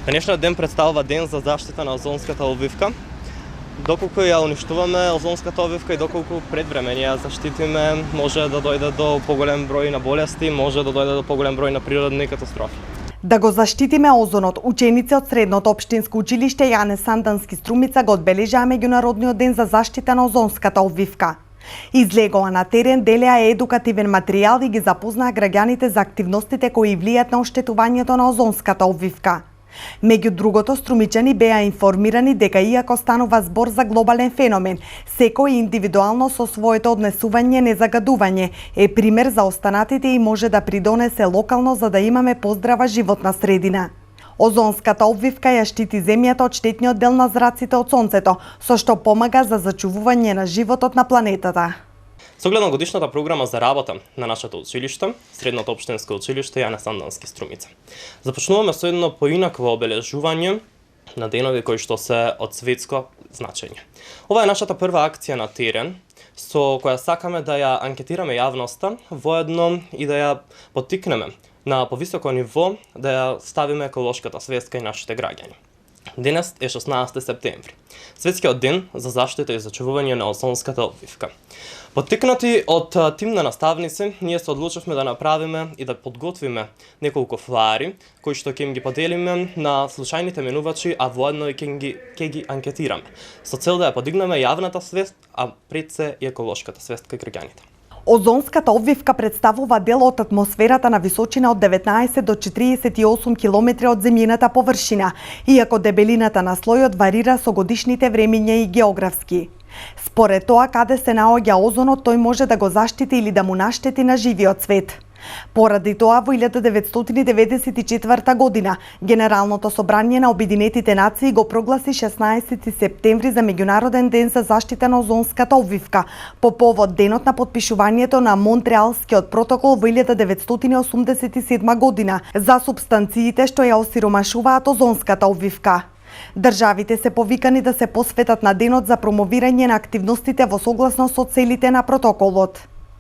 Денешниот ден представува ден за заштита на озонската обвивка. Доколку ја уништуваме озонската обвивка и доколку пред време ја заштитиме, може да дојде до поголем број на болести, може да дојде до поголем број на природни катастрофи. Да го заштитиме озонот, ученици од Средното општинско училиште Јане Сандански Струмица го одбележаа меѓународниот ден за заштита на озонската обвивка. Излегоа на терен, делеа едукативен материјал и ги запознаа граѓаните за активностите кои влијат на оштетувањето на озонската обвивка. Меѓу другото, струмичани беа информирани дека иако станува збор за глобален феномен, секој индивидуално со своето однесување незагадување е пример за останатите и може да придонесе локално за да имаме поздрава животна средина. Озонската обвивка ја штити земјата од штетниот дел на зраците од сонцето, со што помага за зачувување на животот на планетата. Со оглед на годишната програма за работа на нашето училиште, Средното општинско училиште Јане Сандански Струмица, започнуваме со едно поинакво обележување на денови кои што се од светско значење. Ова е нашата прва акција на терен, со која сакаме да ја анкетираме јавноста, воедно и да ја поттикнеме на повисоко ниво да ја ставиме еколошката свест кај нашите граѓани. Денес е 16 септември, светскиот ден за заштита и зачувување на озонската обвивка. Поттикнати од тим на наставници, ние се одлучивме да направиме и да подготвиме неколку флаери, кои што ќе ги поделиме на случајните менувачи, а воедно и ќе ги анкетираме, со цел да ја подигнеме јавната свест, а пред се и еколошката свест кај граѓаните. Озонската обвивка представува дел од атмосферата на височина од 19 до 48 километри од земјината површина, иако дебелината на слојот варира со годишните времиња и географски. Според тоа каде се наоѓа озонот, тој може да го заштити или да му наштети на живиот свет. Поради тоа во 1994 година Генералното собрание на Обединетите нации го прогласи 16 септември за меѓународен ден за заштита на озонската обвивка по повод денот на потпишувањето на Монтреалскиот протокол во 1987 година за супстанциите што ја осиромашуваат озонската обвивка. Државите се повикани да се посветат на денот за промовирање на активностите во согласност со целите на протоколот.